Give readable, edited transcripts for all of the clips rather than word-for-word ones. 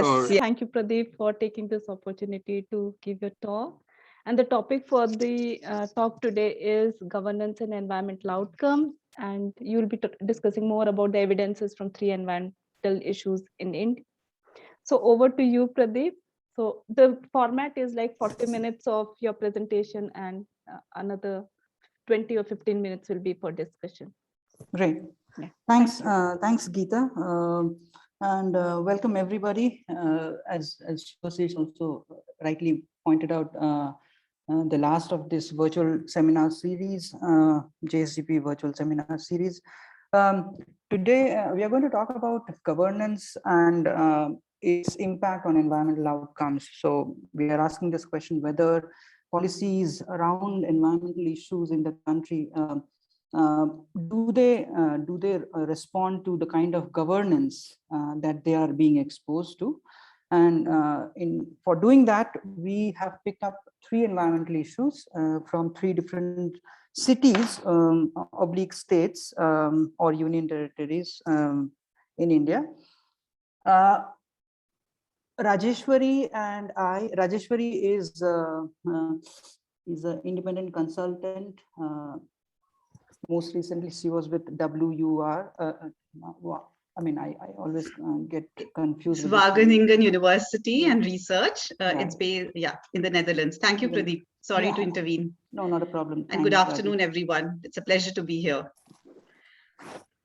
Yes, yeah. Thank you, Pradeep, for taking this opportunity to give your talk. And the topic for the talk today is governance and environmental outcomes. And you'll be discussing more about the evidences from three environmental issues in India. So over to you, Pradeep. So the format is like 40 minutes of your presentation and another 20 or 15 minutes will be for discussion. Great. Yeah. Thanks, thanks, Geeta. And welcome everybody. As Shivashish also rightly pointed out, the last of this virtual seminar series, JSDP virtual seminar series. Today, we are going to talk about governance and its impact on environmental outcomes. So we are asking this question, whether policies around environmental issues in the country do they respond to the kind of governance that they are being exposed to? And for doing that, we have picked up three environmental issues from three different cities, oblique states, or union territories in India. Rajeshwari and I, Rajeshwari is an independent consultant. Most recently, she was with WUR. I mean, I always get confused with Wageningen University and Research. Yeah. It's based, in the Netherlands. Thank you, Pradeep. Sorry to intervene. No, not a problem. And good afternoon, everyone. It's a pleasure to be here.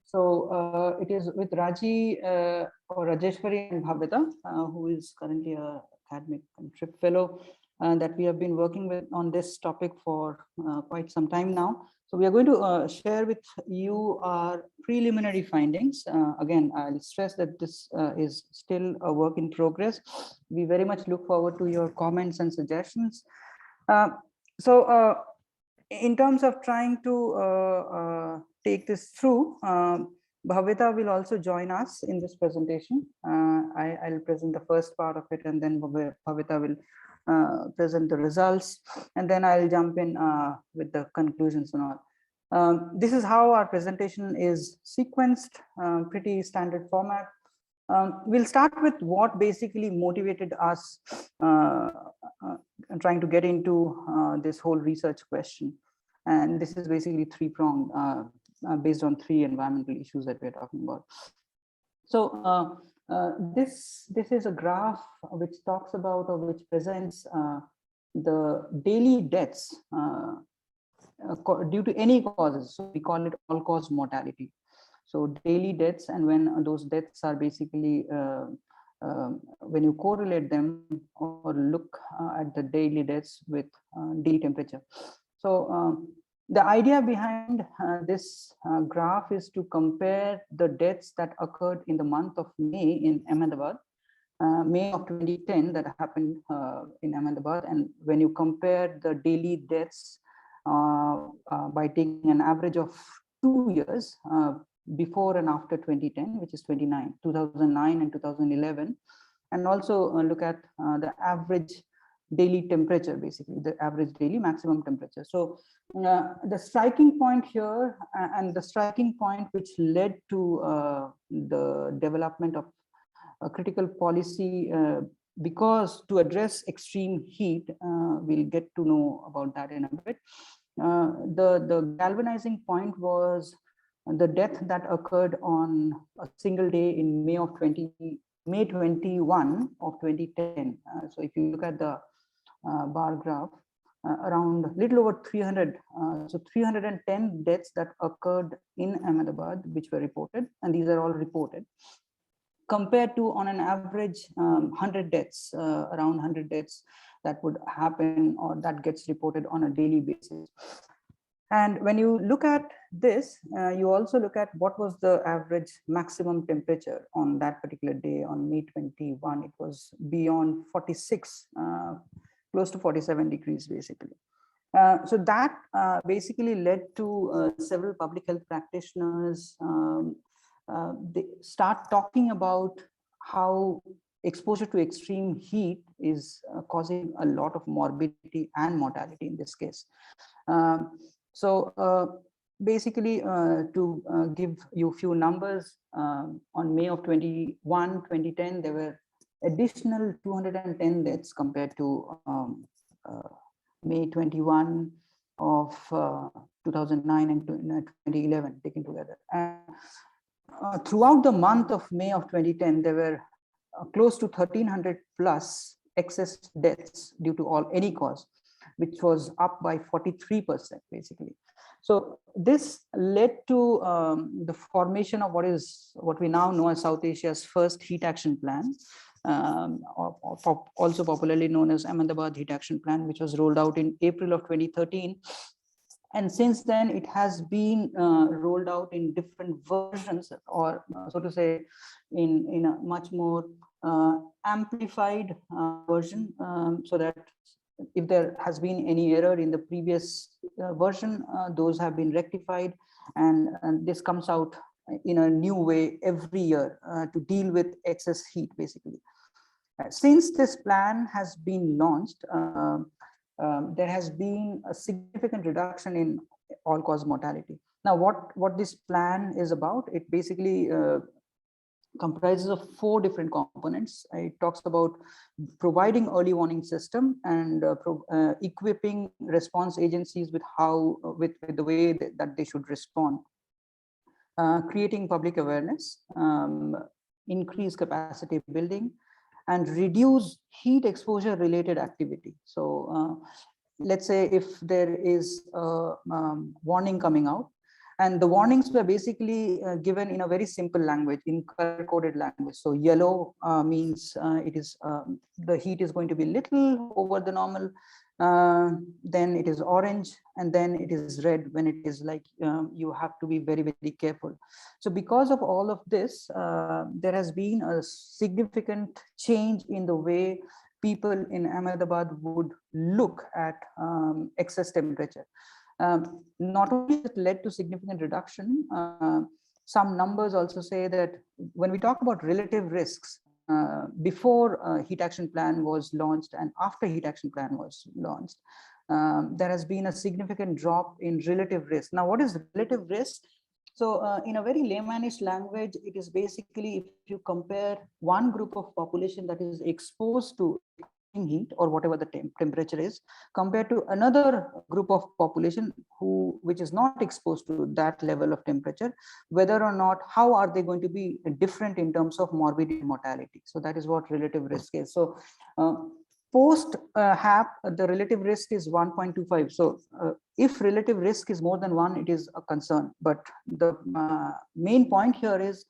So it is with Raji or Rajeshwari and Bhavita, who is currently a academic and trip fellow, that we have been working with on this topic for quite some time now. So we are going to share with you our preliminary findings. Again, I'll stress that this is still a work in progress. We very much look forward to your comments and suggestions. In terms of trying to take this through, Bhavita will also join us in this presentation. I'll present the first part of it, and then Bhavita will present the results, and then I'll jump in with the conclusions and all. This is how our presentation is sequenced, pretty standard format. We'll start with what basically motivated us trying to get into this whole research question. And this is basically three-pronged, based on three environmental issues that we're talking about. So this is a graph which talks about, or which presents the daily deaths due to any causes. So we call it all-cause mortality. So daily deaths, and when those deaths are basically, when you correlate them or look at the daily deaths with daily temperature. So the idea behind this graph is to compare the deaths that occurred in the month of May in Ahmedabad, May of 2010, that happened in Ahmedabad. And when you compare the daily deaths by taking an average of 2 years, before and after 2010, which is 2009 and 2011, and also look at the average daily temperature, basically the average daily maximum temperature. So the striking point here, and the striking point which led to the development of a critical policy, because to address extreme heat, we'll get to know about that in a bit. The galvanizing point was the death that occurred on a single day in May 21 of 2010. So if you look at the bar graph, around little over 300, so 310 deaths that occurred in Ahmedabad, which were reported, and these are all reported, compared to on an average 100 deaths, around 100 deaths that would happen or that gets reported on a daily basis. And when you look at this, you also look at what was the average maximum temperature on that particular day on May 21. It was beyond 46, close to 47 degrees, basically. So that basically led to several public health practitioners. They start talking about how exposure to extreme heat is causing a lot of morbidity and mortality in this case. So basically, to give you a few numbers, on May of 2010, there were additional 210 deaths compared to May 21 of 2009 and 2011 taken together. And throughout the month of May of 2010, there were close to 1,300 plus excess deaths due to any cause, which was up by 43% basically. So this led to the formation of what we now know as South Asia's first heat action plan, also popularly known as Ahmedabad Heat Action Plan, which was rolled out in April of 2013. And since then, it has been rolled out in different versions, or so to say, in a much more amplified version, so that if there has been any error in the previous version, those have been rectified, and this comes out in a new way every year to deal with excess heat, basically. Since this plan has been launched, there has been a significant reduction in all-cause mortality. Now, what this plan is about, it basically comprises of 4 different components. It talks about providing early warning system and equipping response agencies with the way that they should respond, creating public awareness, increase capacity building, and reduce heat exposure related activity. So let's say if there is a warning coming out, and the warnings were basically given in a very simple language, in color coded language. So yellow means it is the heat is going to be little over the normal, then it is orange, and then it is red when it is like you have to be very, very careful. So because of all of this, there has been a significant change in the way people in Ahmedabad would look at excess temperature. Not only it led to significant reduction, some numbers also say that when we talk about relative risks, before heat action plan was launched and after heat action plan was launched, there has been a significant drop in relative risk. Now, what is relative risk? So in a very laymanish language, it is basically if you compare one group of population that is exposed to heat or whatever the temperature is compared to another group of population which is not exposed to that level of temperature, whether or not, how are they going to be different in terms of morbidity and mortality. So that is what relative risk is. So post HAP, the relative risk is 1.25. So if relative risk is more than 1, it is a concern. But the main point here is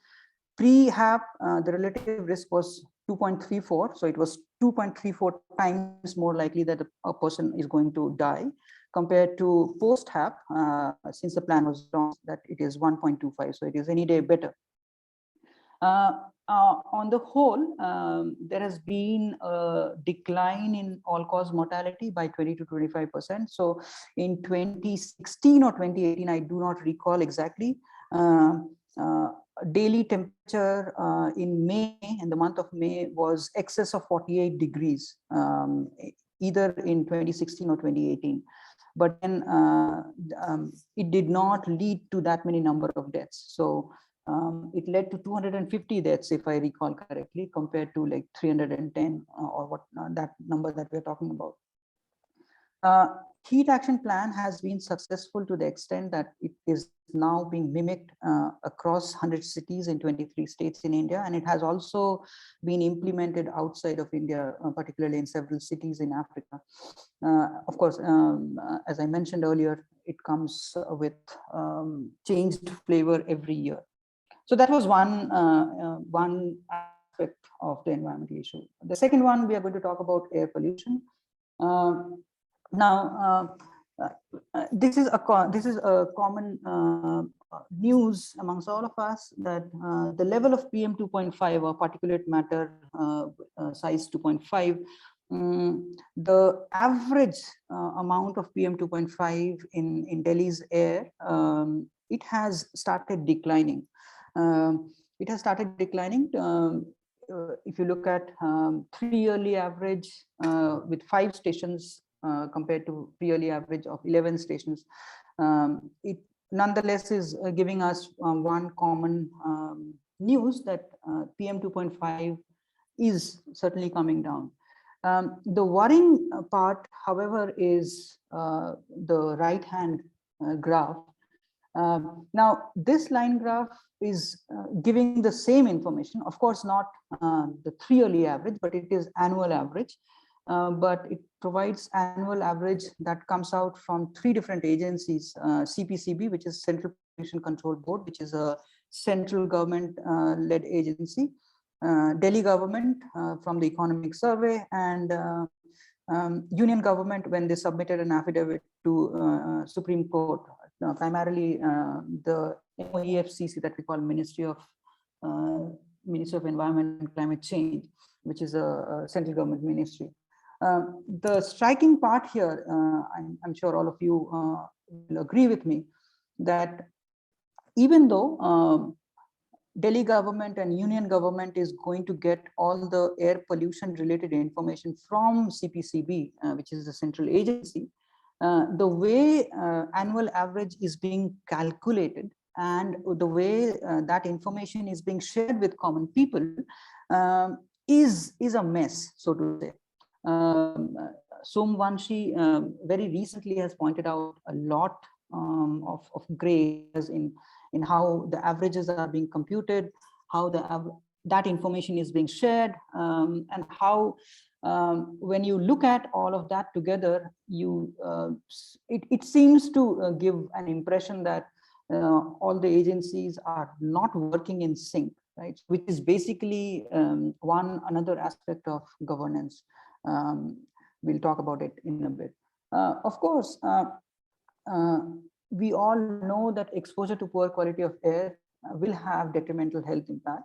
pre-HAP, the relative risk was 2.34. So it was 2.34 times more likely that a person is going to die compared to post-HAP, since the plan was launched, that it is 1.25. So it is any day better. On the whole, there has been a decline in all-cause mortality by 20 to 25%. So in 2016 or 2018, I do not recall exactly, daily temperature in May, in the month of May, was excess of 48 degrees, either in 2016 or 2018. But then it did not lead to that many number of deaths. So it led to 250 deaths, if I recall correctly, compared to like 310 or what that number that we're talking about. Heat action plan has been successful to the extent that it is now being mimicked across 100 cities in 23 states in India, and it has also been implemented outside of India, particularly in several cities in Africa. Of course, as I mentioned earlier, it comes with changed flavor every year. So that was one aspect of the environmental issue. The second one, we are going to talk about air pollution. Now, this is a common news amongst all of us that the level of PM 2.5 or particulate matter size 2.5, the average amount of PM 2.5 in Delhi's air, it has started declining. It has started declining. If you look at 3-yearly average with 5 stations compared to pre-yearly average of 11 stations, it nonetheless is giving us one common news that PM 2.5 is certainly coming down. The worrying part, however, is the right-hand graph. Now, this line graph is giving the same information, of course, not the 3-yearly average, but it is annual average. But it provides annual average that comes out from 3 different agencies, CPCB, which is Central Pollution Control Board, which is a central government led agency, Delhi government from the Economic Survey, and Union government when they submitted an affidavit to Supreme Court, primarily the MOEFCC that we call Ministry of Environment and Climate Change, which is a central government ministry. The striking part here, I'm sure all of you will agree with me, that even though Delhi government and Union government is going to get all the air pollution related information from CPCB, which is the central agency, the way annual average is being calculated and the way that information is being shared with common people is a mess, so to say. Somvanshi very recently has pointed out a lot of gray areas in how the averages are being computed, how that information is being shared, and how when you look at all of that together, it seems to give an impression that all the agencies are not working in sync, right? Which is basically another aspect of governance. We'll talk about it in a bit. Of course, we all know that exposure to poor quality of air will have detrimental health impact.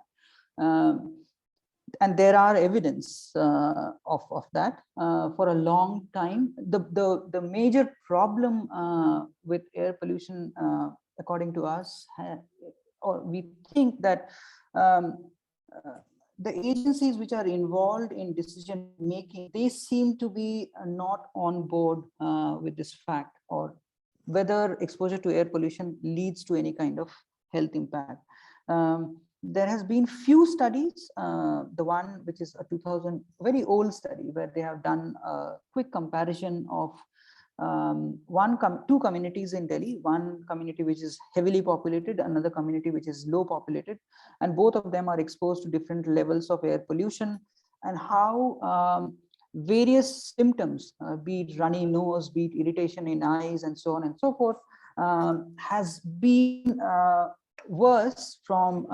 And there are evidence of that for a long time. The major problem with air pollution, according to us, or we think that the agencies which are involved in decision making, they seem to be not on board with this fact, or whether exposure to air pollution leads to any kind of health impact. There has been few studies, the one which is a 2000, very old study, where they have done a quick comparison of two communities in Delhi, one community which is heavily populated, another community which is low populated, and both of them are exposed to different levels of air pollution, and how various symptoms, be it runny nose, be it irritation in eyes, and so on and so forth, has been worse from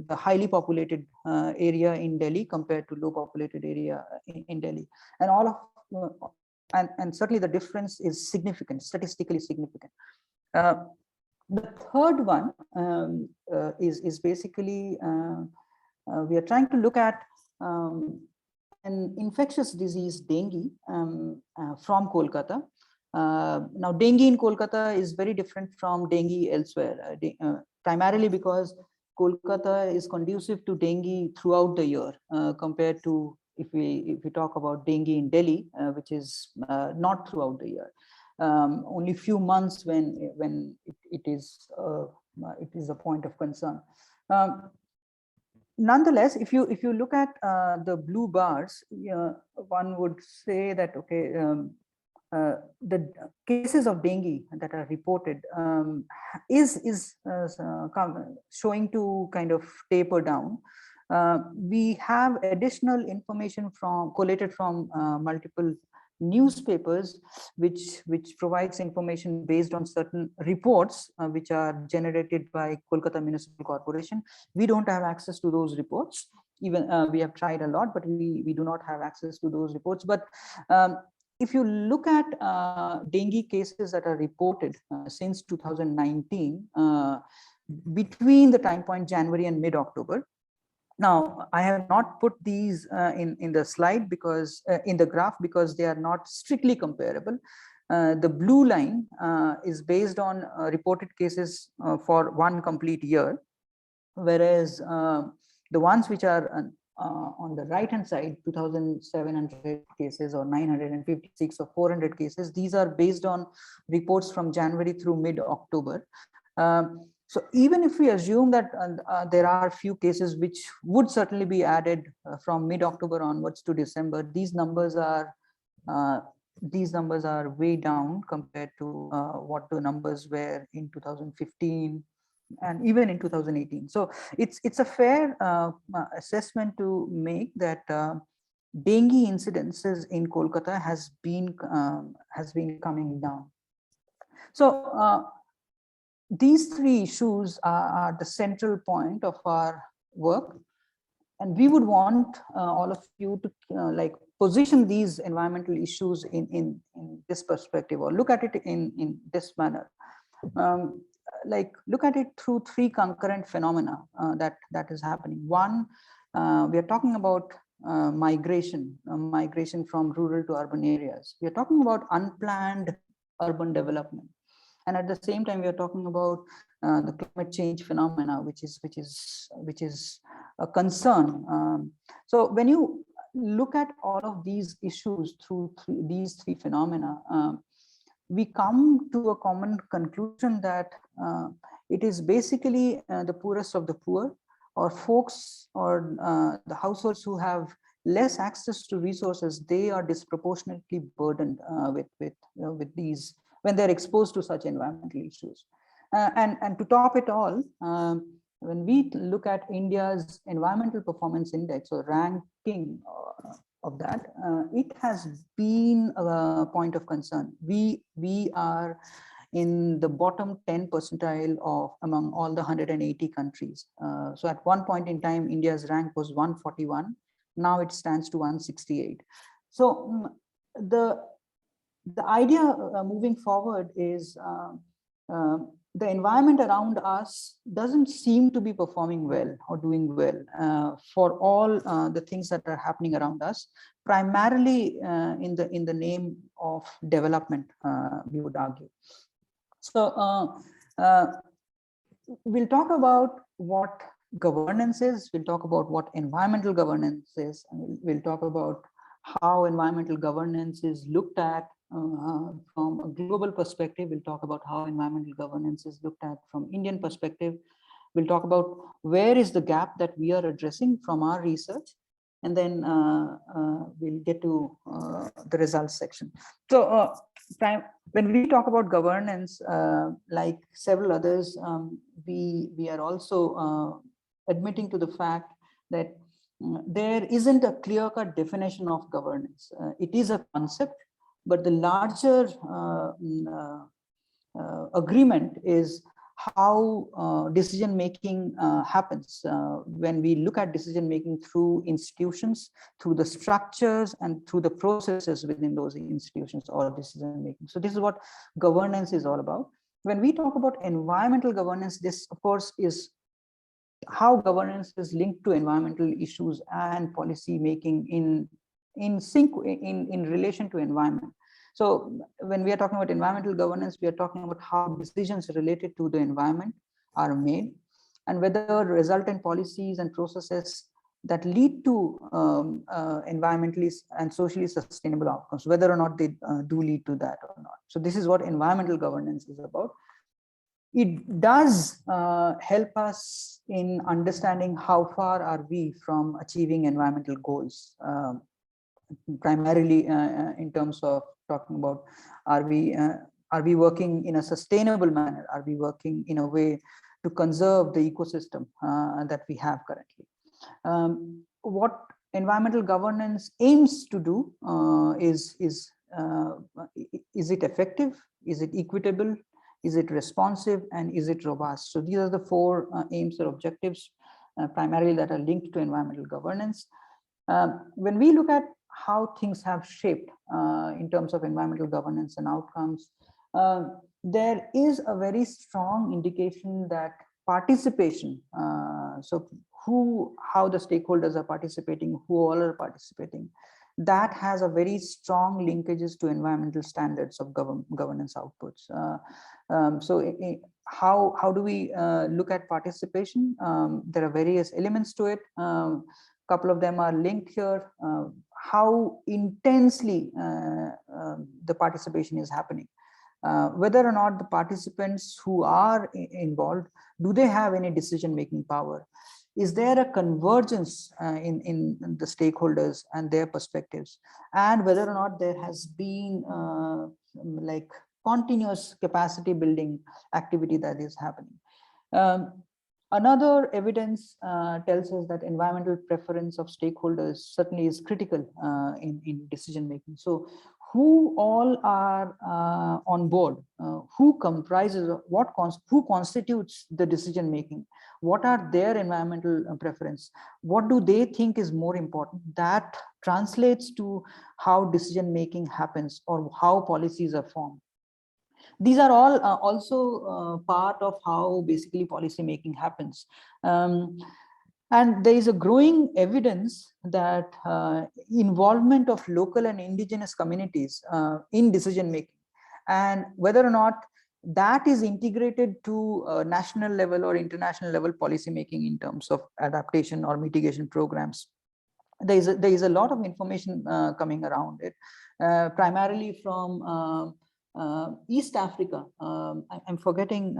the highly populated area in Delhi compared to low populated area in Delhi. And all of and certainly the difference is significant, statistically significant. The third one is basically we are trying to look at an infectious disease, dengue, from Kolkata. Now, dengue in Kolkata is very different from dengue elsewhere, primarily because Kolkata is conducive to dengue throughout the year, compared to if we talk about dengue in Delhi, which is not throughout the year. Only few months when it is a point of concern. Nonetheless, if you look at the blue bars, one would say that okay, the cases of dengue that are reported is showing to kind of taper down. We have additional information collated from multiple newspapers, which provides information based on certain reports which are generated by Kolkata Municipal Corporation. We don't have access to those reports. Even we have tried a lot, but we do not have access to those reports. But if you look at dengue cases that are reported since 2019, between the time point January and mid-October. Now, I have not put these in the slide because in the graph, because they are not strictly comparable. The blue line is based on reported cases for one complete year, whereas the ones which are on the right hand side, 2,700 cases or 956 or 400 cases, these are based on reports from January through mid-October. So even if we assume that there are few cases which would certainly be added from mid-October onwards to December, these numbers are way down compared to what the numbers were in 2015 and even in 2018. So it's a fair assessment to make that dengue incidences in Kolkata has been coming down. So these three issues are the central point of our work, and we would want all of you to like position these environmental issues in this perspective, or look at it in this manner. Like look at it through three concurrent phenomena that is happening. One, we are talking about migration from rural to urban areas. We are talking about unplanned urban development, and at the same time we are talking about the climate change phenomena, which is a concern. So when you look at all of these issues through these three phenomena, we come to a common conclusion that it is basically the poorest of the poor, or folks, or the households who have less access to resources. They are disproportionately burdened with these when they're exposed to such environmental issues. And to top it all, when we look at India's environmental performance index or ranking of that, it has been a point of concern. We are in the bottom 10 percentile of among all the 180 countries. So at one point in time, India's rank was 141. Now it stands to 168. So the idea moving forward is the environment around us doesn't seem to be performing well or doing well for all the things that are happening around us, primarily in the name of development, we would argue. So we'll talk about what governance is, we'll talk about what environmental governance is, and we'll talk about how environmental governance is looked at from a global perspective. We'll talk about how environmental governance is looked at from Indian perspective. We'll talk about where is the gap that we are addressing from our research, and then we'll get to the results section. So when we talk about governance, like several others, we are also admitting to the fact that there isn't a clear-cut definition of governance. It is a concept, but the larger agreement is how decision-making happens when we look at decision-making through institutions, through the structures, and through the processes within those institutions or decision-making. So this is what governance is all about. When we talk about environmental governance, this of course is how governance is linked to environmental issues and policy making in sync in relation to environment. So when we are talking about environmental governance, we are talking about how decisions related to the environment are made, and whether resultant policies and processes that lead to environmentally and socially sustainable outcomes, whether or not they do lead to that or not. So this is what environmental governance is about. It does help us in understanding how far are we from achieving environmental goals, primarily in terms of talking about are we working in a sustainable manner? Are we working in a way to conserve the ecosystem that we have currently? What environmental governance aims to do is it effective? Is it equitable? Is it responsive, and is it robust? So these are the four aims or objectives primarily that are linked to environmental governance. When we look at how things have shaped in terms of environmental governance and outcomes, there is a very strong indication that participation, so how the stakeholders are participating, who all are participating, that has a very strong linkages to environmental standards of governance outputs. So how do we look at participation? There are various elements to it. Couple of them are linked here. How intensely the participation is happening. whether or not the participants who are involved, do they have any decision-making power? Is there a convergence in the stakeholders and their perspectives? And whether or not there has been like continuous capacity building activity that is happening. Another evidence tells us that environmental preference of stakeholders certainly is critical in decision making. So who all are on board, who comprises, who constitutes the decision making, what are their environmental preference, what do they think is more important, that translates to how decision making happens or how policies are formed. These are all also part of how basically policy making happens. And there is a growing evidence that involvement of local and indigenous communities in decision making, and whether or not that is integrated to national level or international level policy making in terms of adaptation or mitigation programs. There is a lot of information coming around it, primarily from East Africa. I'm forgetting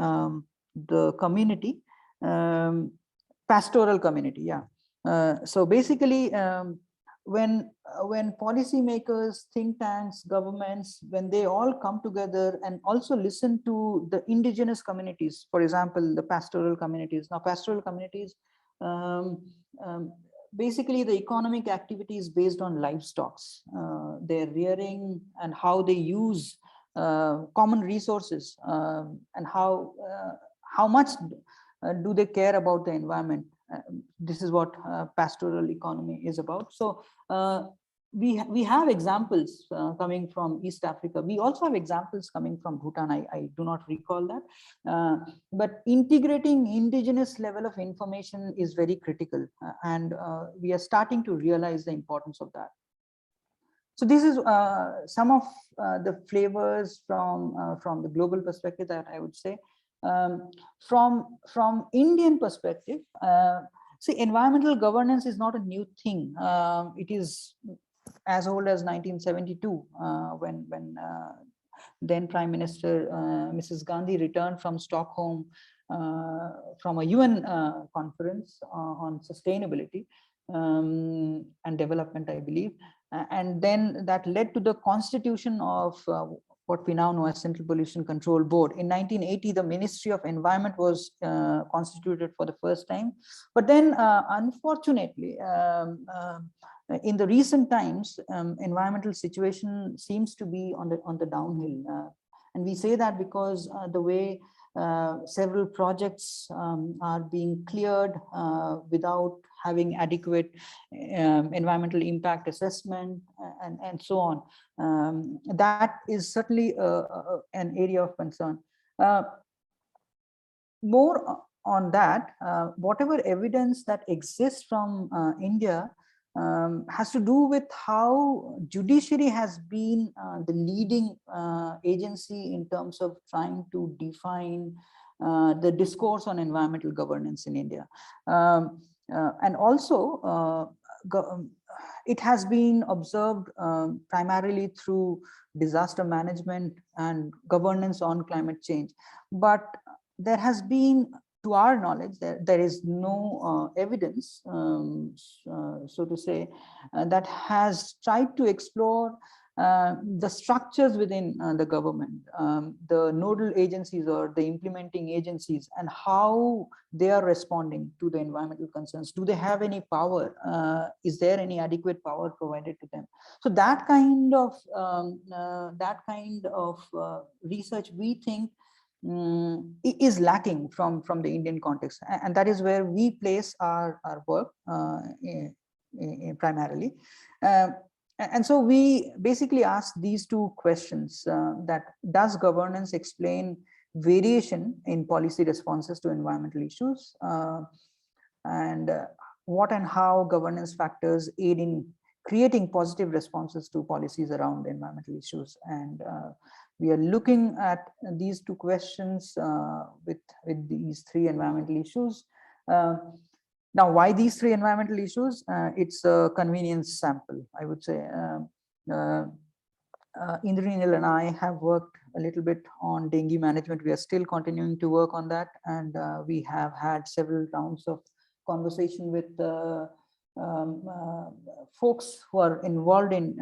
the community. Pastoral community, yeah. So basically, when policymakers, think tanks, governments, when they all come together and also listen to the indigenous communities, for example, the pastoral communities. Now, pastoral communities, basically the economic activity is based on livestock, their rearing and how they use common resources, and how much do they care about the environment. This is what pastoral economy is about. So we have examples coming from East Africa. We also have examples coming from Bhutan. I do not recall that, but integrating indigenous level of information is very critical, and we are starting to realize the importance of that. So this is some of the flavors from the global perspective that I would say. From Indian perspective, see, environmental governance is not a new thing. It is as old as 1972, when then Prime Minister Mrs. Gandhi returned from Stockholm from a UN conference on sustainability and development, I believe. And then that led to the constitution of what we now know as Central Pollution Control Board. In 1980, the Ministry of Environment was constituted for the first time. But then, unfortunately, in the recent times, environmental situation seems to be on the downhill. And we say that because the way several projects are being cleared without having adequate environmental impact assessment and so on. That is certainly an area of concern. More on that, whatever evidence that exists from India has to do with how judiciary has been the leading agency in terms of trying to define the discourse on environmental governance in India. And also, it has been observed primarily through disaster management and governance on climate change. But there has been, to our knowledge, there is no evidence, so to say, that has tried to explore the structures within the government, the nodal agencies or the implementing agencies, and how they are responding to the environmental concerns. Do they have any power? Is there any adequate power provided to them? So that kind of research, we think, is lacking from the Indian context, and that is where we place our work primarily. And so we basically ask these two questions, that does governance explain variation in policy responses to environmental issues, and what and how governance factors aid in creating positive responses to policies around environmental issues. And we are looking at these two questions with these three environmental issues. Now, why these three environmental issues? It's a convenience sample, I would say. Indranil and I have worked a little bit on dengue management. We are still continuing to work on that, and we have had several rounds of conversation with folks who are involved in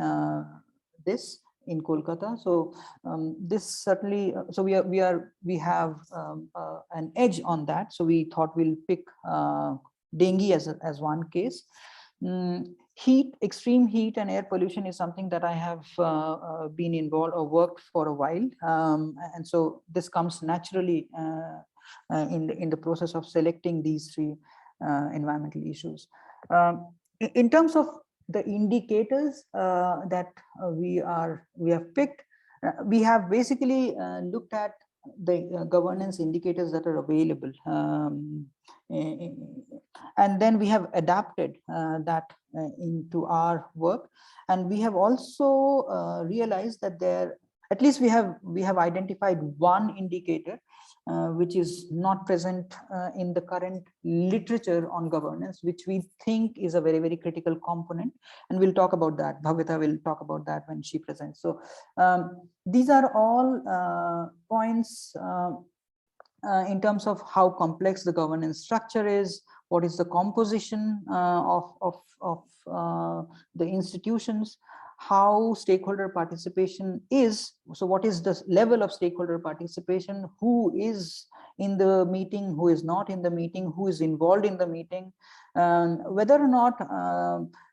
this in Kolkata. So this certainly, so we have an edge on that. So we thought we'll pick dengue as one case. Heat, extreme heat and air pollution is something that I have been involved or worked for a while. And so this comes naturally in the process of selecting these three environmental issues. In terms of the indicators that we have picked, we have basically looked at the governance indicators that are available, and then we have adapted that into our work. And we have also realized that at least we have identified one indicator which is not present in the current literature on governance, which we think is a very, very critical component. And we'll talk about that. Bhavita will talk about that when she presents. So these are all points in terms of how complex the governance structure is, what is the composition of the institutions, how stakeholder participation is. So what is the level of stakeholder participation, who is in the meeting, who is not in the meeting, who is involved in the meeting, whether or not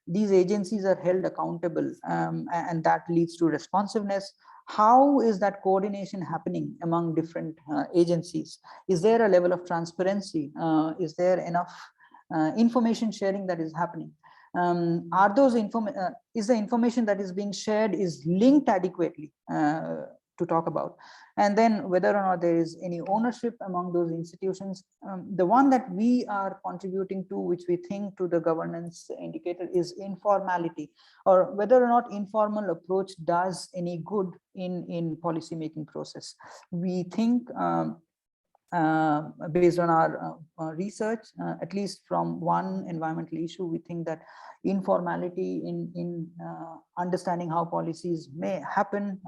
these agencies are held accountable, and that leads to responsiveness. How is that coordination happening among different agencies? Is there a level of transparency? Is there enough information sharing that is happening? Are those is the information that is being shared is linked adequately to talk about? And then whether or not there is any ownership among those institutions. The one that we are contributing to, which we think to the governance indicator, is informality, or whether or not informal approach does any good in policy making process. We think based on our research, at least from one environmental issue, we think that informality in understanding how policies may happen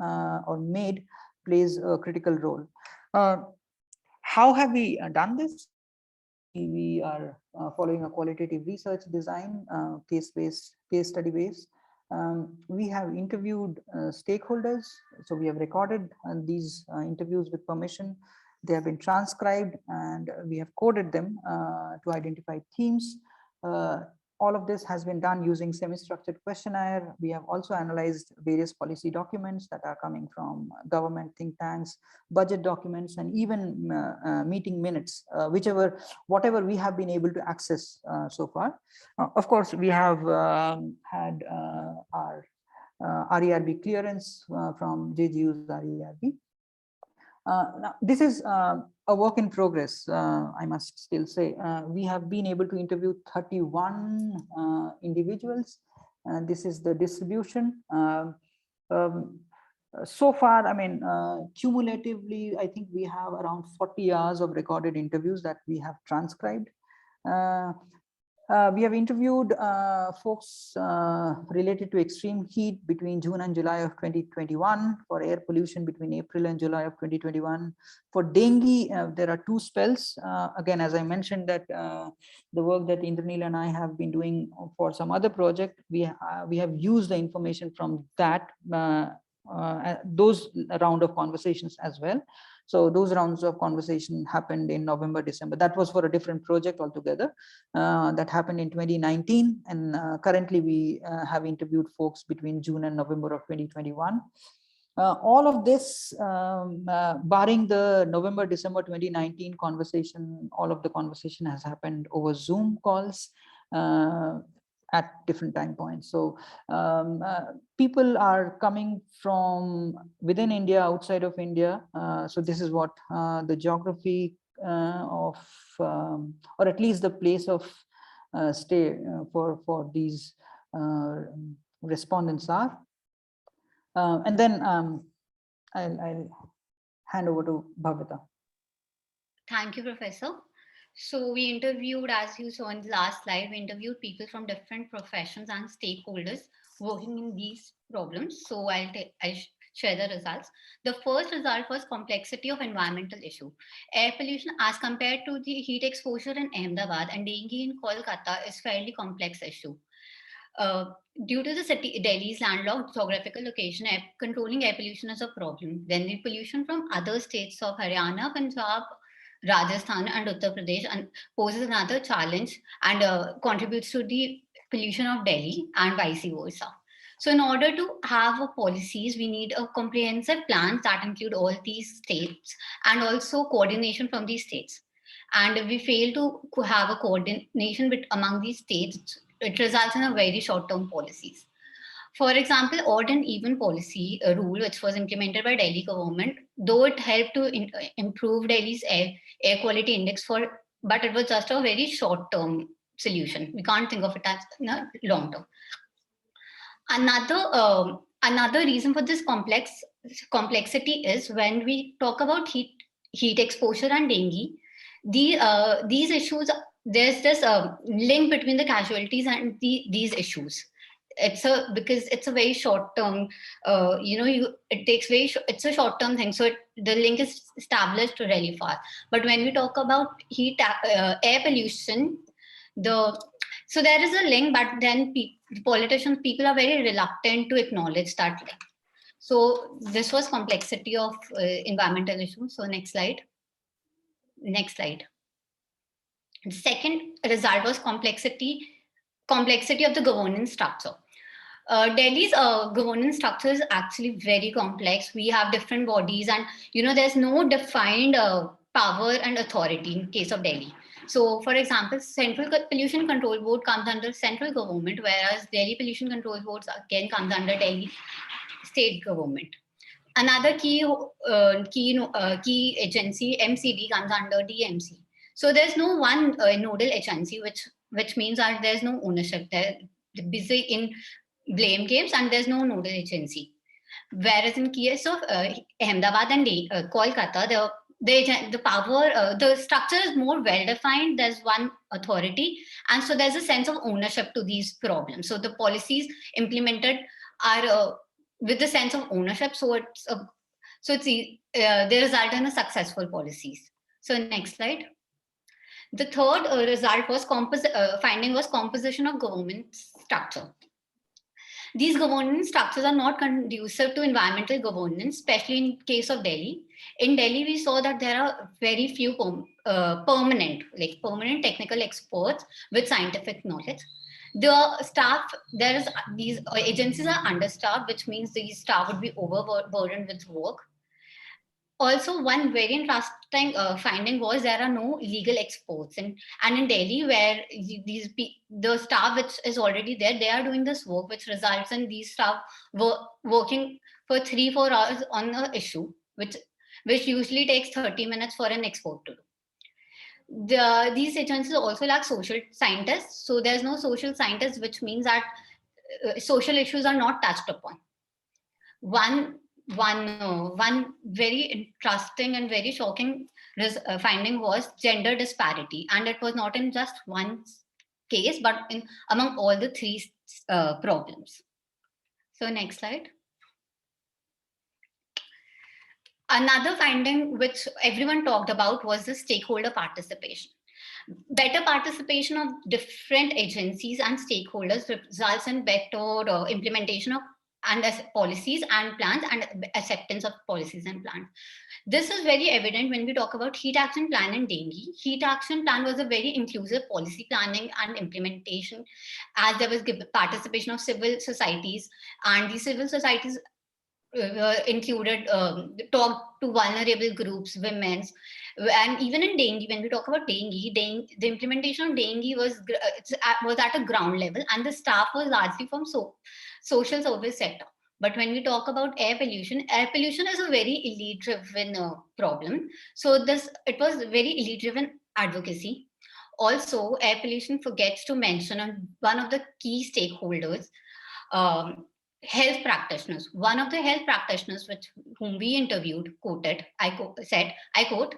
or made plays a critical role. How have we done this? We are following a qualitative research design, case-based, case study based. We have interviewed stakeholders. So we have recorded these interviews with permission. They have been transcribed and we have coded them to identify themes. All of this has been done using semi-structured questionnaire. We have also analyzed various policy documents that are coming from government think tanks, budget documents, and even meeting minutes, whatever we have been able to access so far. Of course, we have had our RERB clearance from JGU's RERB. Now, this is a work in progress, I must still say. We have been able to interview 31 individuals. This is the distribution. So far, I mean, cumulatively, I think we have around 40 hours of recorded interviews that we have transcribed. We have interviewed folks related to extreme heat between June and July of 2021, for air pollution between April and July of 2021. For dengue, there are two spells. Again, as I mentioned, that the work that Indranil and I have been doing for some other project, we have used the information from that, those round of conversations as well. So those rounds of conversation happened in November, December. That was for a different project altogether. That happened in 2019. And currently we have interviewed folks between June and November of 2021. All of this, barring the November, December 2019 conversation, all of the conversation has happened over Zoom calls at different time points. So people are coming from within India, outside of India. So this is what the geography of, or at least the place of stay for these respondents are. And then I'll hand over to Bhavita. Thank you, Professor. So we interviewed, as you saw in the last slide, we interviewed people from different professions and stakeholders working in these problems. So I'll share the results. The first result was complexity of environmental issue. Air pollution as compared to the heat exposure in Ahmedabad and dengue in Kolkata is fairly complex issue. Due to the city, Delhi's landlocked geographical location, controlling air pollution is a problem. Then the pollution from other states of Haryana, Punjab, Rajasthan and Uttar Pradesh poses another challenge and contributes to the pollution of Delhi and vice versa. So in order to have policies, we need a comprehensive plan that include all these states and also coordination from these states. And if we fail to have a coordination among these states, it results in a very short-term policies. For example, odd and even policy rule, which was implemented by Delhi government, though it helped to improve Delhi's air quality index but it was just a very short-term solution. We can't think of it as long term. Another reason for this complexity is when we talk about heat exposure and dengue, these issues, there's this link between the casualties and these issues. Because it's a very short term, it's a short term thing. So the link is established really fast. But when we talk about air pollution, so there is a link, but then politicians, people are very reluctant to acknowledge that link. So this was complexity of environmental issues. So next slide. Next slide. The second result was complexity of the governance structure. Delhi's governance structure is actually very complex. We have different bodies and, there's no defined power and authority in case of Delhi. So, for example, Central Pollution Control Board comes under central government, whereas Delhi Pollution Control Board again comes under Delhi state government. Another key agency, MCD, comes under DMC. So there's no one nodal agency, which means that there's no ownership. They're busy in blame games and there's no nodal agency. Whereas in case of Ahmedabad and Kolkata, the power, the structure is more well-defined. There's one authority. And so there's a sense of ownership to these problems. So the policies implemented are with the sense of ownership. So they result in a successful policies. So next slide. The third result was finding was composition of government structure. These governance structures are not conducive to environmental governance, especially in case of Delhi. In Delhi, we saw that there are very few permanent technical experts with scientific knowledge. The staff, these agencies are understaffed, which means these staff would be overburdened with work. Also, one very interesting finding was there are no legal experts, and in Delhi, where the staff which is already there, they are doing this work, which results in these staff working for 3-4 hours on an issue, which usually takes 30 minutes for an expert to do. These agencies also lack social scientists, so there's no social scientists, which means that social issues are not touched upon. One very interesting and very shocking finding was gender disparity, and it was not in just one case, but among all the 3 problems. So next slide. Another finding which everyone talked about was the stakeholder participation. Better participation of different agencies and stakeholders results in better implementation of policies and plans and acceptance of policies and plans. This is very evident when we talk about heat action plan and dengue. Heat action plan was a very inclusive policy planning and implementation, as there was participation of civil societies, and these civil societies included talk to vulnerable groups, women's, and even in dengue, when we talk about dengue, the implementation of dengue was at a ground level, and the staff was largely from social service sector. But when we talk about air pollution is a very elite-driven problem. So it was very elite-driven advocacy. Also, air pollution forgets to mention one of the key stakeholders, health practitioners. One of the health practitioners whom we interviewed I quote,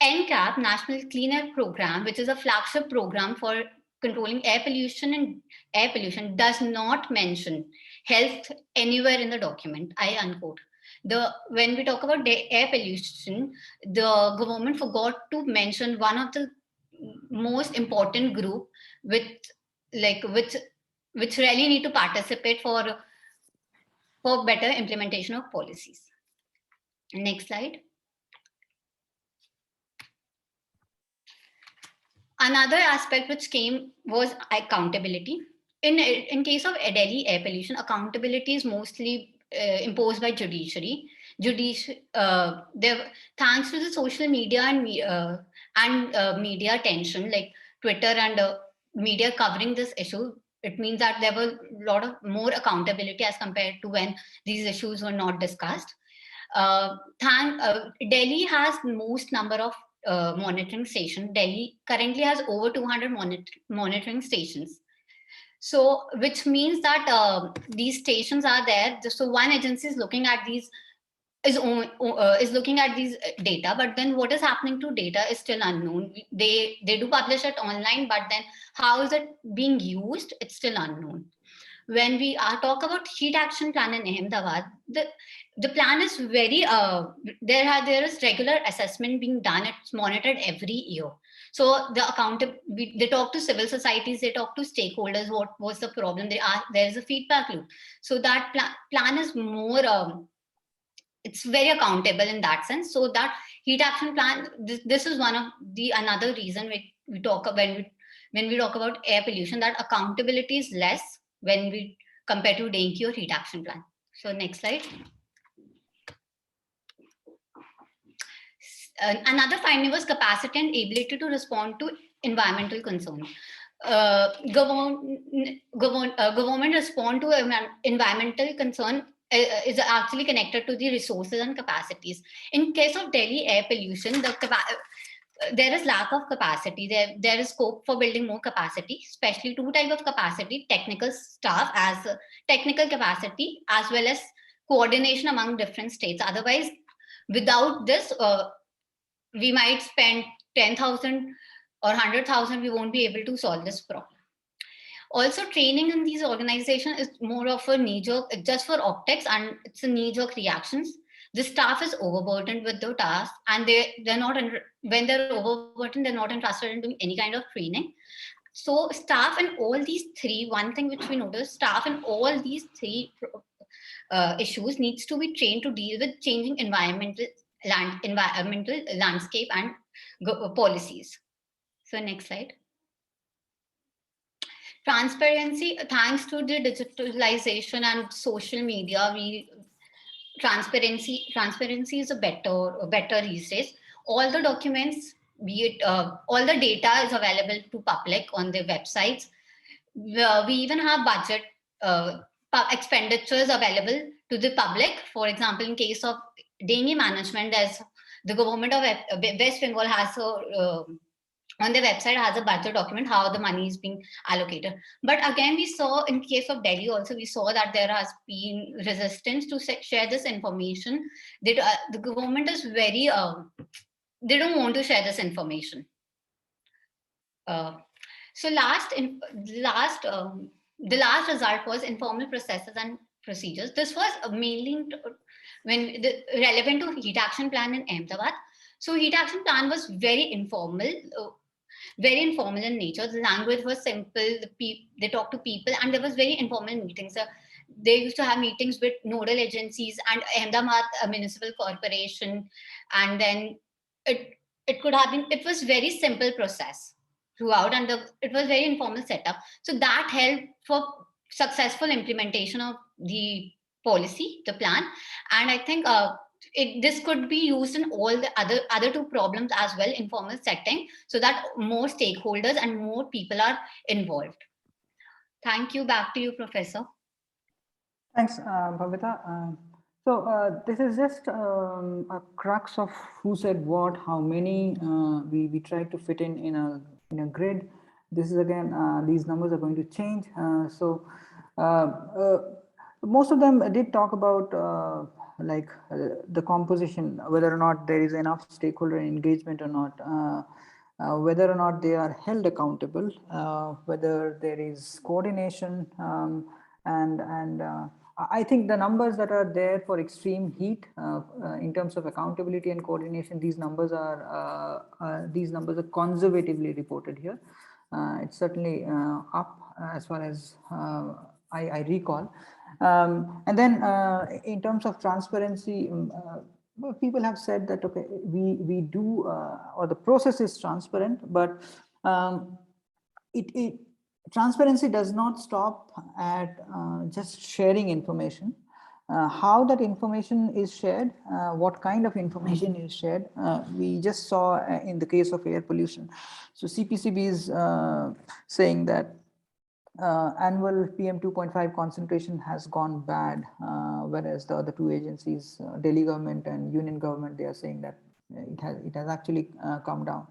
NCAP, National Clean Air Program, which is a flagship program for controlling air pollution, does not mention health anywhere in the document, I unquote. When we talk about air pollution, the government forgot to mention one of the most important group with which really need to participate for better implementation of policies. Next slide. Another aspect which came was accountability. In case of Delhi air pollution, accountability is mostly imposed by judiciary. Thanks to the social media and media attention, like Twitter and media covering this issue, it means that there was a lot of more accountability as compared to when these issues were not discussed. Delhi has most number of monitoring station. Delhi currently has over 200 monitoring stations. So, which means that these stations are there. So one agency is looking at these is looking at these data, but then what is happening to data is still unknown. They do publish it online, but then how is it being used? It's still unknown. When we talk about heat action plan in Ahmedabad, the plan is very there is regular assessment being done. It's monitored every year. So they talk to civil societies, they talk to stakeholders. What was the problem? There is a feedback loop. So that plan is more. It's very accountable in that sense. So that heat action plan. This is one of the another reason we talk when we talk about air pollution, that accountability is less when we compare to dengue or heat action plan. So next slide. Another finding was capacity and ability to respond to environmental concerns. Government respond to environmental concern is actually connected to the resources and capacities. In case of Delhi air pollution, there is lack of capacity. There is scope for building more capacity, especially two types of capacity: technical staff as technical capacity, as well as coordination among different states. Otherwise, without this, we might spend 10,000 or 100,000. We won't be able to solve this problem. Also, training in these organizations is more of a knee-jerk, just for optics, and it's a knee-jerk reactions. The staff is overburdened with the task, and they're not when they're overburdened, they're not interested in doing any kind of training. So staff in all these three, one thing which we noticed, staff in all these three issues needs to be trained to deal with changing environmental landscape and policies. So next slide. Transparency, thanks to the digitalization and social media, transparency is a better these days. All the documents, be it all the data is available to public on their websites. We even have budget expenditures available to the public. For example, in case of dengue management, there's the government of West Bengal has on their website has a budget document how the money is being allocated. But again, we saw in case of Delhi also, we saw that there has been resistance to share this information. The government is very they don't want to share this information. So the last result was informal processes and procedures. This was mainly relevant to heat action plan in Ahmedabad. So heat action plan was very informal in nature. The language was simple. They talked to people, and there was very informal meetings. They used to have meetings with nodal agencies and Ahmedabad Municipal Corporation, and then it could have been. It was very simple process throughout, and it was very informal setup. So that helped for successful implementation of the policy, the plan, and I think this could be used in all the other two problems as well, informal setting, so that more stakeholders and more people are involved. Thank you. Back to you, Professor. Thanks, Bhavita. So this is just a crux of who said what, how many we tried to fit in a grid. This is again, these numbers are going to change. So most of them did talk about the composition, whether or not there is enough stakeholder engagement or not, whether or not they are held accountable, whether there is coordination, and I think the numbers that are there for extreme heat in terms of accountability and coordination, these numbers are conservatively reported here. It's certainly up as far as I recall. And then in terms of transparency, well, people have said that, okay, we do, or the process is transparent, but transparency does not stop at just sharing information. How that information is shared, what kind of information is shared, we just saw in the case of air pollution. So CPCB is saying that annual PM 2.5 concentration has gone bad, whereas the other two agencies, Delhi government and union government, they are saying that it has actually come down.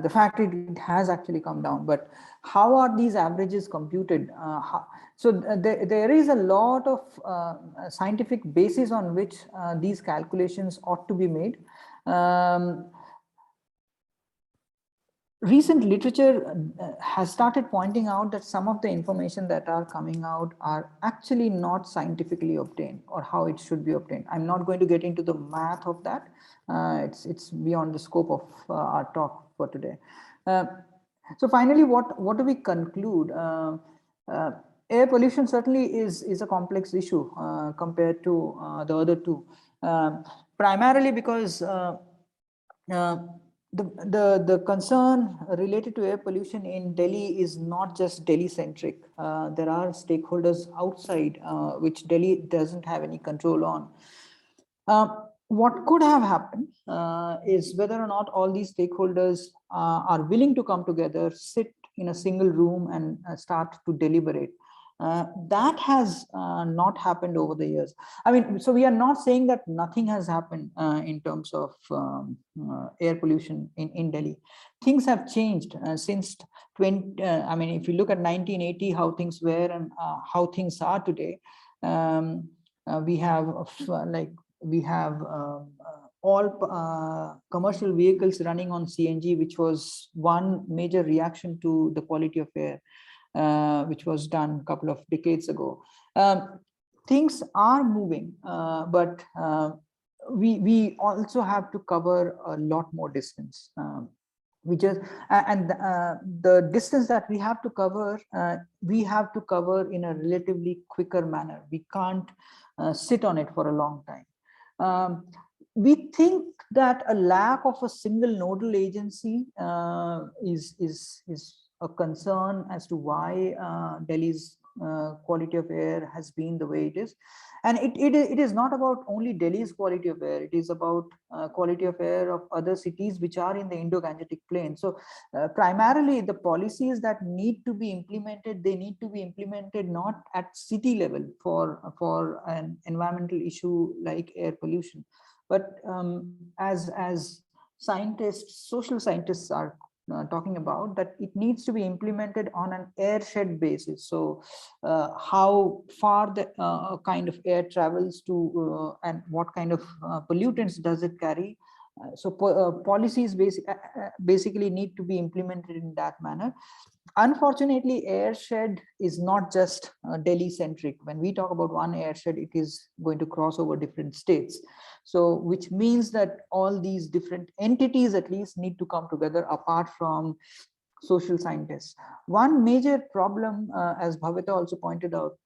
The fact it has actually come down, but how are these averages computed? There is a lot of scientific basis on which these calculations ought to be made. Recent literature has started pointing out that some of the information that are coming out are actually not scientifically obtained, or how it should be obtained. I'm not going to get into the math of that. It's beyond the scope of our talk for today. So finally, what do we conclude? Air pollution certainly is a complex issue compared to the other two, primarily because the concern related to air pollution in Delhi is not just Delhi centric. There are stakeholders outside which Delhi doesn't have any control on. What could have happened is whether or not all these stakeholders are willing to come together, sit in a single room and start to deliberate. That has not happened over the years. I mean, so we are not saying that nothing has happened in terms of air pollution in Delhi. Things have changed since I mean, if you look at 1980, how things were and how things are today, we have all commercial vehicles running on CNG, which was one major reaction to the quality of air, which was done a couple of decades ago. Things are moving, but we also have to cover a lot more distance. The distance that we have to cover in a relatively quicker manner. We can't sit on it for a long time. We think that a lack of a single nodal agency is a concern as to why Delhi's quality of air has been the way it is. And it is not about only Delhi's quality of air, it is about quality of air of other cities which are in the Indo-Gangetic plain. So primarily the policies that need to be implemented, they need to be implemented not at city level for an environmental issue like air pollution, but as scientists, social scientists are talking about, that it needs to be implemented on an airshed basis. So how far the kind of air travels to and what kind of pollutants does it carry. So policies basically need to be implemented in that manner. Unfortunately, airshed is not just Delhi centric. When we talk about one airshed, it is going to cross over different states. So which means that all these different entities at least need to come together apart from social scientists. One major problem, as Bhavita also pointed out,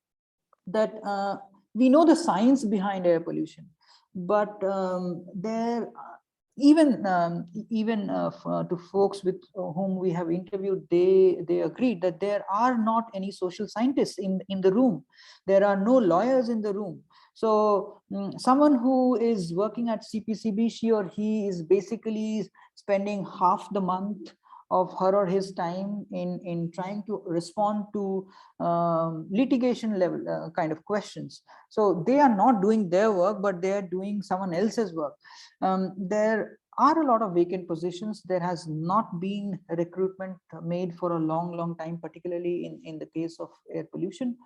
that we know the science behind air pollution, but even to folks with whom we have interviewed, they agreed that there are not any social scientists in the room. There are no lawyers in the room. So someone who is working at CPCB, she or he is basically spending half the month of her or his time in trying to respond to litigation level kind of questions. So they are not doing their work, but they are doing someone else's work. There are a lot of vacant positions. There has not been recruitment made for a long time, particularly in the case of air pollution.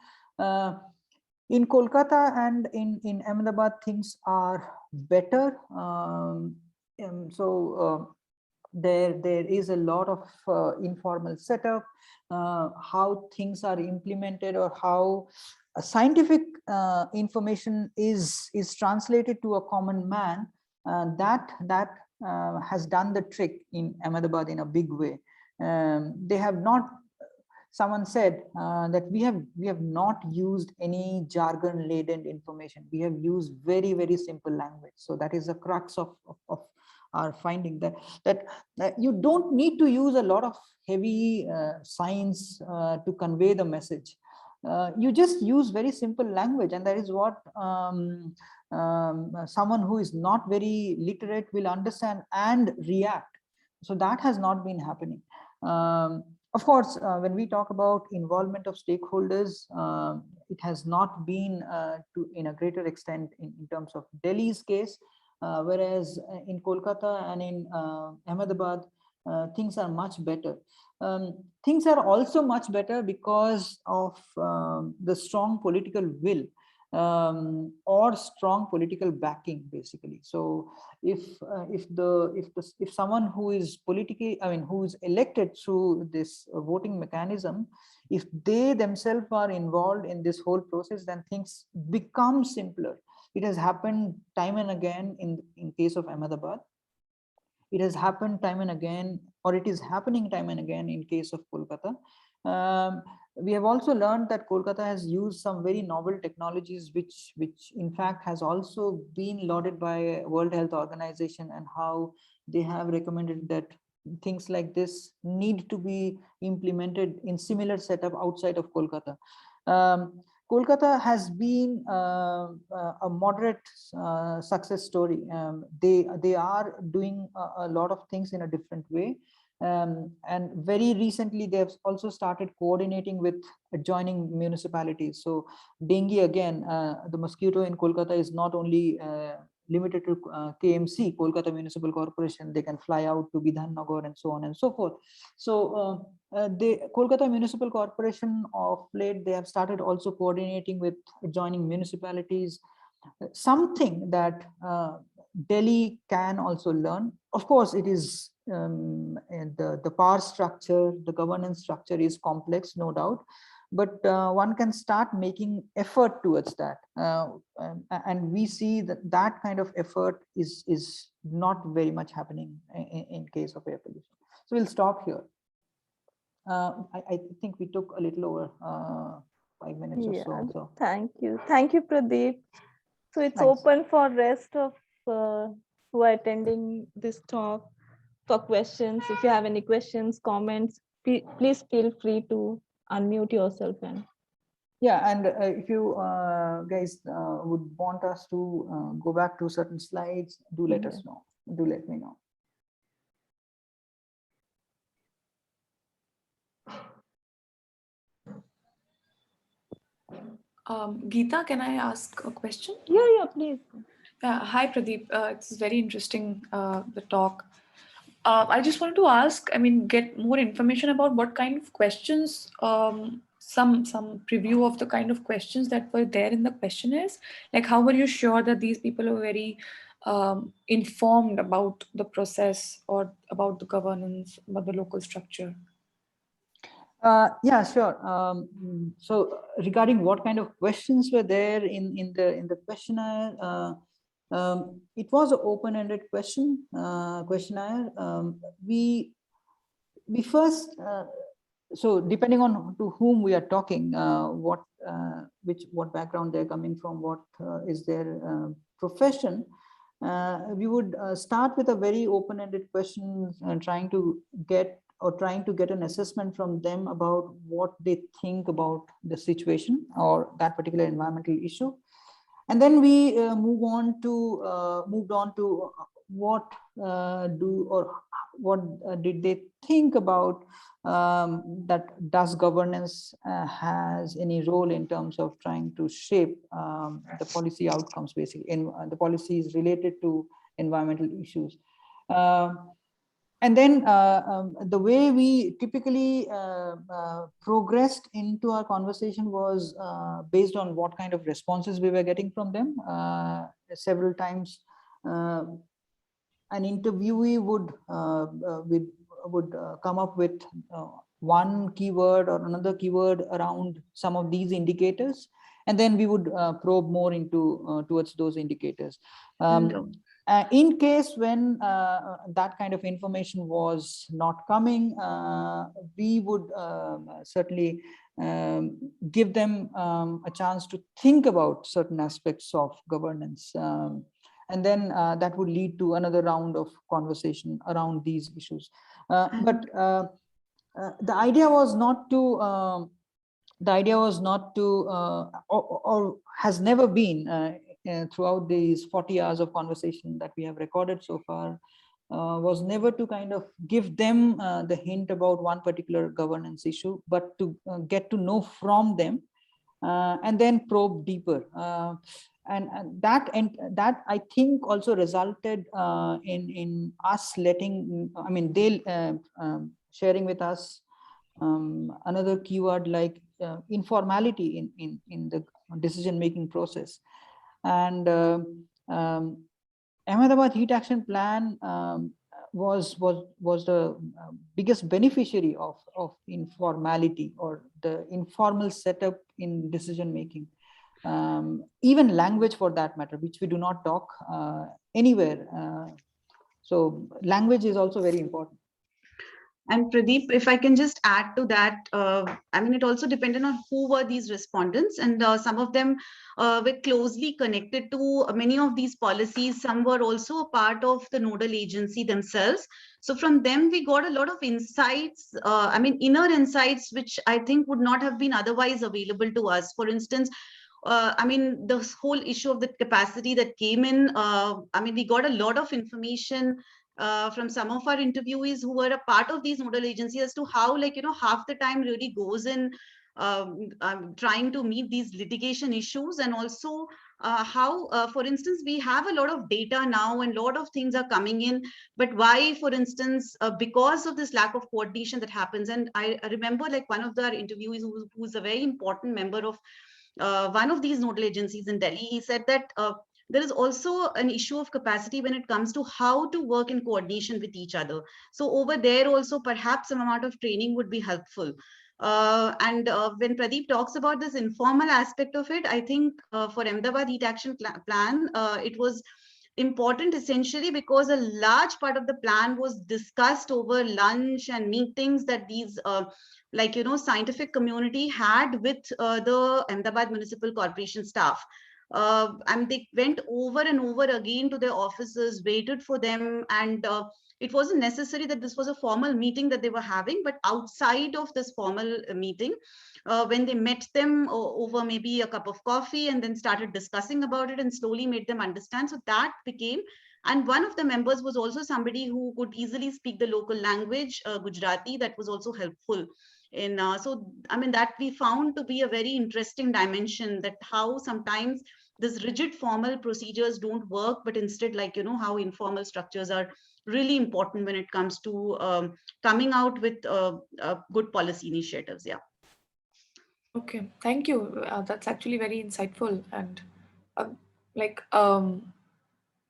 In Kolkata and in Ahmedabad, things are better. There is a lot of informal setup. How things are implemented or how scientific information is translated to a common man, that has done the trick in Ahmedabad in a big way. They have not, someone said that we have not used any jargon laden information. We have used very, very simple language. So that is the crux of our finding, that you don't need to use a lot of heavy science to convey the message. You just use very simple language, and that is what someone who is not very literate will understand and react. So that has not been happening. Of course, when we talk about involvement of stakeholders, it has not been in a greater extent in terms of Delhi's case, whereas in Kolkata and in Ahmedabad, things are much better. Things are also much better because of the strong political will or strong political backing, basically. So if someone who is politically, who is elected through this voting mechanism, if they themselves are involved in this whole process, then things become simpler. It has happened time and again in case of Ahmedabad. It has happened time and again, or it is happening time and again in case of Kolkata. We have also learned that Kolkata has used some very novel technologies, which in fact has also been lauded by World Health Organization, and how they have recommended that things like this need to be implemented in similar setup outside of Kolkata. Kolkata has been a moderate success story. They are doing a lot of things in a different way. And very recently, they have also started coordinating with adjoining municipalities. So dengue, again, the mosquito in Kolkata is not only limited to KMC, Kolkata Municipal Corporation. They can fly out to Bidhannagar and so on and so forth. So the Kolkata Municipal Corporation of late, they have started also coordinating with adjoining municipalities, something that Delhi can also learn. Of course, it is the power structure, the governance structure is complex, no doubt, but one can start making effort towards that. And we see that kind of effort is not very much happening in case of air pollution. So we'll stop here. I think we took a little over 5 minutes or so. Thank you, Pradeep. So it's Thanks. open for rest of who are attending this talk for questions. If you have any questions, comments, please feel free to unmute yourself. And yeah, and if you guys would want us to go back to certain slides, do let us know. Do let me know. Geeta, can I ask a question? Yeah, please. Hi, Pradeep. It's very interesting, the talk. I just wanted to ask, get more information about what kind of questions, some preview of the kind of questions that were there in the questionnaires. Like, how were you sure that these people are very informed about the process or about the governance, about the local structure? Yeah, sure. So regarding what kind of questions were there in the questionnaire, it was an open-ended questionnaire. We first, so depending on to whom we are talking, what background they're coming from, what is their profession, we would start with a very open-ended question, trying to get an assessment from them about what they think about the situation or that particular environmental issue. And then we moved on to what did they think about that does governance has any role in terms of trying to shape the policy outcomes, basically, in the policies related to environmental issues. And then the way we typically progressed into our conversation was based on what kind of responses we were getting from them. Several times, an interviewee would come up with one keyword or another keyword around some of these indicators, and then we would probe more into towards those indicators. In case when that kind of information was not coming, we would certainly give them a chance to think about certain aspects of governance. And then that would lead to another round of conversation around these issues. But the idea was not to, or has never been throughout these 40 hours of conversation that we have recorded so far, was never to kind of give them the hint about one particular governance issue, but to get to know from them and then probe deeper. And that I think also resulted in us letting, I mean, they sharing with us another keyword like informality in the decision-making process. And Ahmedabad Heat Action Plan was the biggest beneficiary of informality, or the informal setup in decision making. Even language, for that matter, which we do not talk anywhere. So language is also very important. And Pradeep, if I can just add to that, I mean, it also depended on who were these respondents, and some of them were closely connected to many of these policies. Some were also a part of the nodal agency themselves. So from them, we got a lot of insights, I mean, inner insights, which I think would not have been otherwise available to us. For instance, I mean, the whole issue of the capacity that came in, I mean, we got a lot of information from some of our interviewees who were a part of these nodal agencies as to how, like, you know, half the time really goes in trying to meet these litigation issues, and also how, for instance, we have a lot of data now and a lot of things are coming in, but why, for instance, because of this lack of coordination that happens. And I remember, like, one of our interviewees who's a very important member of one of these nodal agencies in Delhi, he said that there is also an issue of capacity when it comes to how to work in coordination with each other. So over there also, perhaps some amount of training would be helpful. And when Pradeep talks about this informal aspect of it, I think for Ahmedabad Heat Action Plan, it was important essentially because a large part of the plan was discussed over lunch and meetings that these like, you know, scientific community had with the Ahmedabad Municipal Corporation staff. And they went over and over again to their offices, waited for them, and it wasn't necessary that this was a formal meeting that they were having, but outside of this formal meeting, when they met them over maybe a cup of coffee and then started discussing about it and slowly made them understand. So that became, and one of the members was also somebody who could easily speak the local language, Gujarati, that was also helpful. In so I mean, that we found to be a very interesting dimension, that how sometimes this rigid formal procedures don't work, but instead, like, you know, how informal structures are really important when it comes to coming out with good policy initiatives. Yeah. Okay, thank you. That's actually very insightful, and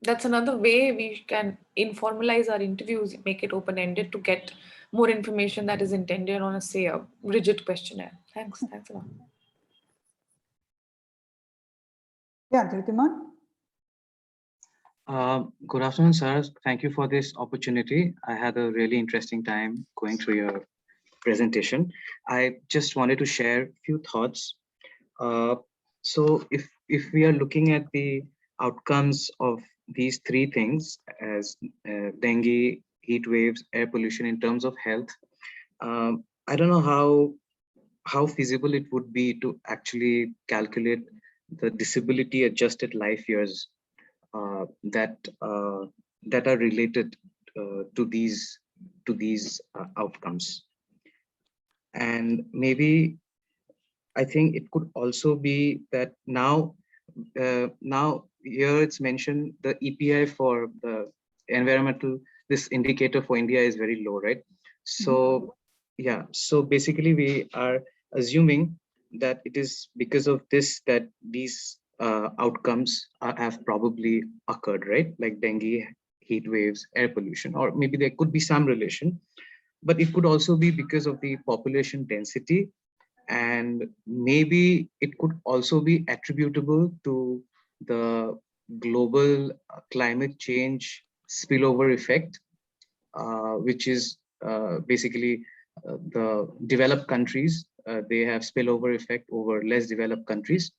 that's another way we can informalize our interviews, make it open-ended to get more information that is intended on a, say, a rigid questionnaire. Thanks a lot. Yeah, Dhritiman. Good afternoon, sir. Thank you for this opportunity. I had a really interesting time going through your presentation. I just wanted to share a few thoughts. So if we are looking at the outcomes of these three things, as dengue, heat waves, air pollution in terms of health, I don't know how feasible it would be to actually calculate the disability adjusted life years that are related to these outcomes. And maybe I think it could also be that now here it's mentioned the EPI for the environmental, this indicator for India is very low, right? So yeah, so basically we are assuming that it is because of this that these outcomes have probably occurred, right? Like dengue, heat waves, air pollution, or maybe there could be some relation, but it could also be because of the population density and maybe it could also be attributable to the global climate change spillover effect, which is basically the developed countries, they have spillover effect over less developed countries,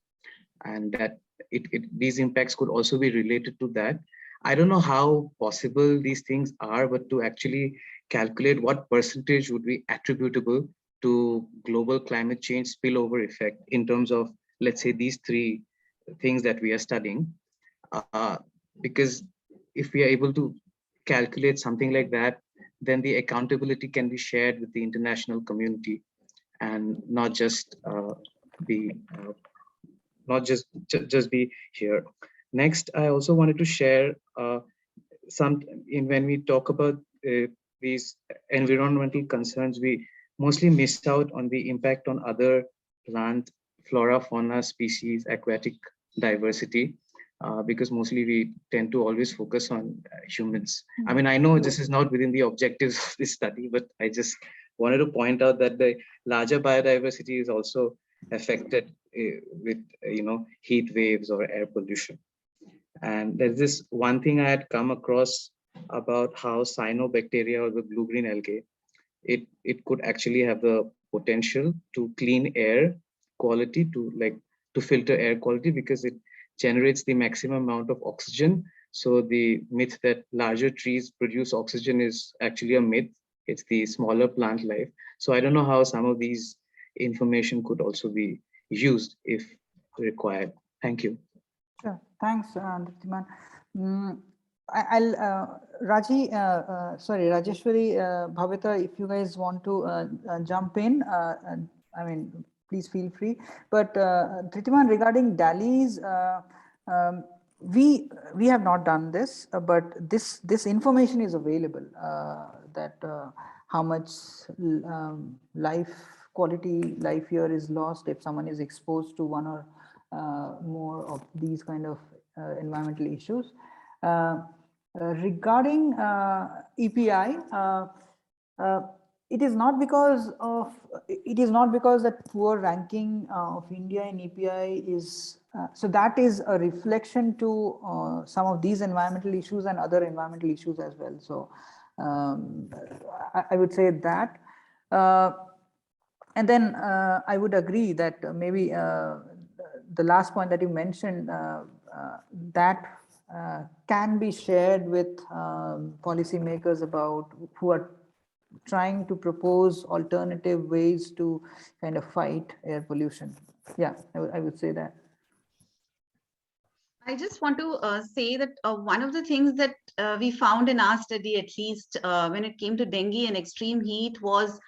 and that these impacts could also be related to that. I don't know how possible these things are, but to actually calculate what percentage would be attributable to global climate change spillover effect in terms of, let's say, these three things that we are studying. Because if we are able to calculate something like that, then the accountability can be shared with the international community and not just be just be here. Next, I also wanted to share when we talk about these environmental concerns, we mostly miss out on the impact on other plant, flora, fauna, species, aquatic diversity, because mostly we tend to always focus on humans. I mean, I know this is not within the objectives of this study, but I just wanted to point out that the larger biodiversity is also affected with heat waves or air pollution. And there's this one thing I had come across about how cyanobacteria or the blue-green algae, it could actually have the potential to clean air quality, to filter air quality, because it generates the maximum amount of oxygen. So the myth that larger trees produce oxygen is actually a myth. It's the smaller plant life. So I don't know how some of these information could also be used if required. Thank you. Sure. Thanks, Diptiman. Rajeshwari, Bhavita, if you guys want to jump in, I mean, please feel free. But Diptiman, regarding DALIs, we have not done this, but this information is available, that how much life here is lost if someone is exposed to one or more of these kind of environmental issues. Regarding EPI, it is not because that poor ranking of India in EPI is so that is a reflection to some of these environmental issues and other environmental issues as well. So I would say that, and then I would agree that maybe the last point that you mentioned, that can be shared with policymakers about who are trying to propose alternative ways to kind of fight air pollution. Yeah, I would say that. I just want to say that one of the things that we found in our study, at least when it came to dengue and extreme heat, was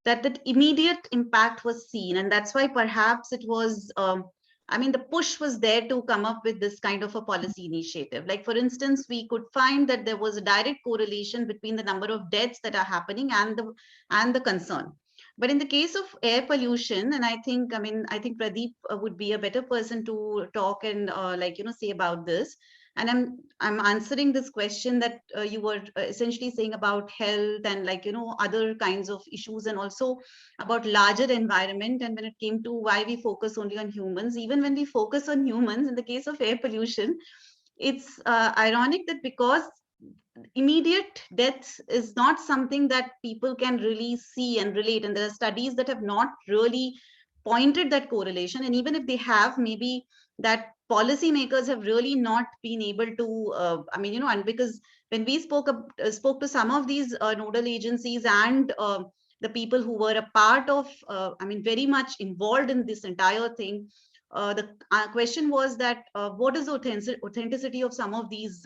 that immediate impact was seen. And that's why perhaps it was, I mean, the push was there to come up with this kind of a policy initiative. Like, for instance, we could find that there was a direct correlation between the number of deaths that are happening and the concern. But in the case of air pollution, and I think Pradeep would be a better person to talk and say about this. And I'm answering this question that you were essentially saying about health and other kinds of issues, and also about larger environment. And when it came to why we focus only on humans, even when we focus on humans, in the case of air pollution, it's ironic that because immediate deaths is not something that people can really see and relate, and there are studies that have not really pointed that correlation, and even if they have, maybe that policymakers have really not been able to and because when we spoke to some of these nodal agencies and the people who were a part of very much involved in this entire thing, the question was that what is the authenticity of some of these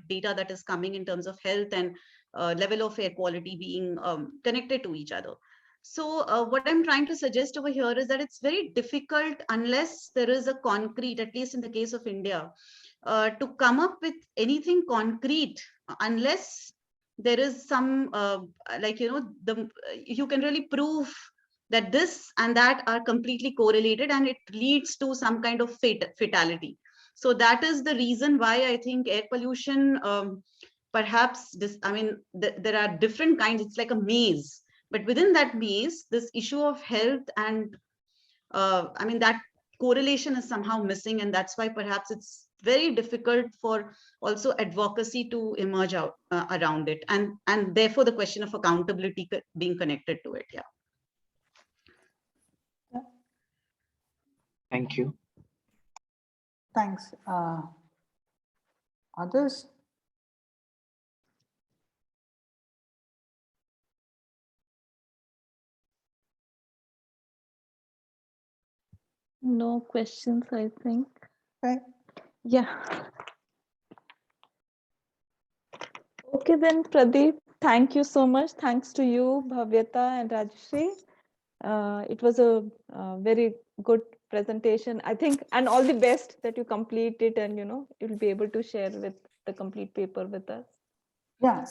data that is coming in terms of health and level of air quality being connected to each other. So what I'm trying to suggest over here is that it's very difficult, unless there is a concrete, at least in the case of India, to come up with anything concrete, unless there is some you can really prove that this and that are completely correlated and it leads to some kind of fatality. So that is the reason why I think air pollution, perhaps there are different kinds. It's like a maze But within that maze, this issue of health and I mean, that correlation is somehow missing. And that's why perhaps it's very difficult for also advocacy to emerge out around it. And therefore the question of accountability being connected to it. Yeah. Thank you. Thanks. Others? No questions, I think. Okay. Yeah. Okay, then Pradeep, thank you so much. Thanks to you, Bhavyata and Rajshri. It was a very good presentation, I think, and all the best that you complete it and, you'll be able to share with the complete paper with us. Yeah.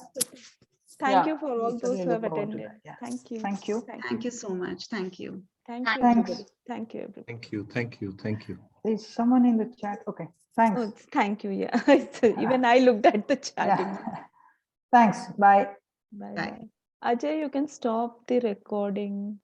Thank Yeah, you for we all those certainly who have look forward to attended. that. Yeah. Thank you. Thank you. Thank you so much. Thank you. Thank you, Thanks. everybody. Thank you, everybody. Thank you. Thank you. Thank you. There's someone in the chat. Okay. Thanks. Oh, thank you. Yeah. Even I looked at the chat. Yeah. Thanks. Bye. Bye Bye. bye. Ajay, you can stop the recording.